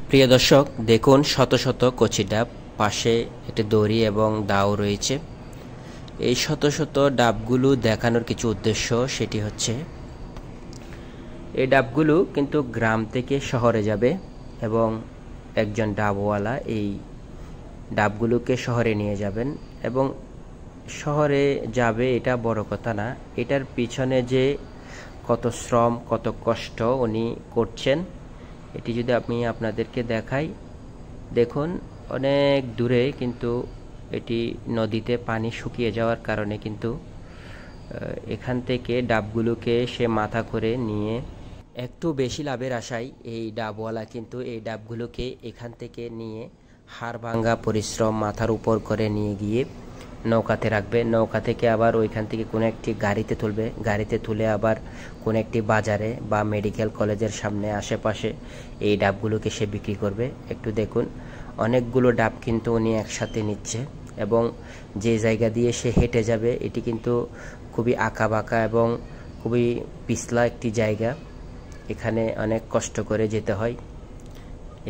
প্রিয় দর্শক, দেখুন শত শত কচি ডাব, পাশে একটি দড়ি এবং দাও রয়েছে। এই শত শত ডাবগুলো দেখানোর কিছু উদ্দেশ্য, সেটি হচ্ছে এই ডাবগুলো কিন্তু গ্রাম থেকে শহরে যাবে এবং একজন ডাবওয়ালা এই ডাবগুলোকে শহরে নিয়ে যাবেন এবং শহরে যাবে এটা বড় কথা না, এটার পিছনে যে কত শ্রম কত কষ্ট উনি করছেন এটি যদি আমি আপনাদেরকে দেখাই, দেখুন অনেক দূরে কিন্তু এটি নদীতে পানি শুকিয়ে যাওয়ার কারণে কিন্তু এখান থেকে ডাবগুলোকে সে মাথা করে নিয়ে একটু বেশি লাভের আশায় এই ডাবওয়ালা কিন্তু এই ডাবগুলোকে এখান থেকে নিয়ে হাড় ভাঙ্গা পরিশ্রম মাথার উপর করে নিয়ে গিয়ে নৌকাতে রাখবে। নৌকা থেকে আবার ওইখান থেকে কোনো একটি গাড়িতে তুলবে, গাড়িতে তুলে আবার কোনো একটি বাজারে বা মেডিকেল কলেজের সামনে আশেপাশে এই ডাবগুলোকে সে বিক্রি করবে। একটু দেখুন, অনেকগুলো ডাব কিন্তু উনি একসাথে নিচ্ছে এবং যে জায়গা দিয়ে সে হেঁটে যাবে এটি কিন্তু খুবই আঁকা বাঁকা এবং খুবই পিছলা একটি জায়গা, এখানে অনেক কষ্ট করে যেতে হয়।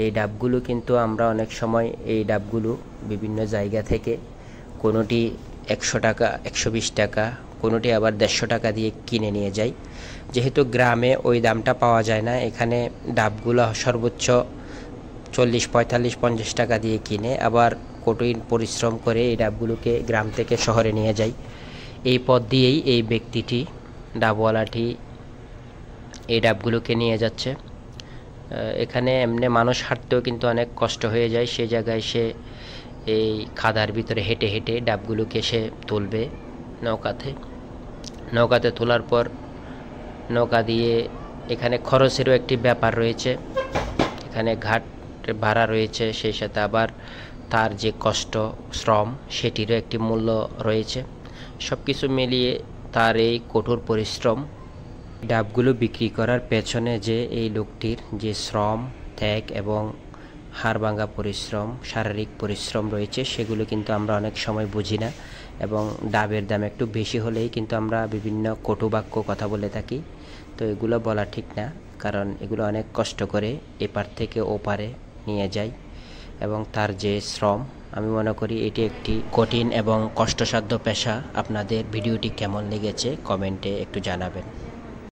এই ডাবগুলো কিন্তু আমরা অনেক সময় এই ডাবগুলো বিভিন্ন জায়গা থেকে কোনোটি 100 টাকা 120 টাকা, কোনোটি আবার 150 টাকা দিয়ে কিনে নিয়ে যাই। যেহেতু গ্রামে ওই দামটা পাওয়া যায় না, এখানে ডাবগুলো সর্বোচ্চ 40, 45, 50 টাকা দিয়ে কিনে আবার কঠিন পরিশ্রম করে এই ডাবগুলোকে গ্রাম থেকে শহরে নিয়ে যায়। এই পথ দিয়েই এই ব্যক্তিটি, ডাবওয়ালাটি এই ডাবগুলোকে নিয়ে যাচ্ছে। এখানে এমনি মানুষ হাঁটতেও কিন্তু অনেক কষ্ট হয়ে যায়, সে জায়গায় সে এই খাদার ভিতরে হেঁটে হেঁটে ডাবগুলোকে সে তুলবে নৌকাতে তোলার পর নৌকা দিয়ে এখানে খরচেরও একটি ব্যাপার রয়েছে, এখানে ঘাট ভাড়া রয়েছে, সেই সাথে আবার তার যে কষ্ট শ্রম সেটিরও একটি মূল্য রয়েছে। সব কিছু মিলিয়ে তার এই কঠোর পরিশ্রম, ডাবগুলো বিক্রি করার পেছনে যে এই লোকটির যে শ্রম ত্যাগ এবং হাড়ভাঙ্গা পরিশ্রম শারীরিক পরিশ্রম রয়েছে সেগুলো কিন্তু আমরা অনেক সময় বুঝি না এবং ডাবের দাম একটু বেশি হলেই কিন্তু আমরা বিভিন্ন কটু বাক্য কথা বলে থাকি। তো এগুলো বলা ঠিক না, কারণ এগুলো অনেক কষ্ট করে এপার থেকে ওপারে নিয়ে যায় এবং তার যে শ্রম, আমি মনে করি এটি একটি কঠিন এবং কষ্টসাধ্য পেশা। আপনাদের ভিডিওটি কেমন লেগেছে কমেন্টে একটু জানাবেন।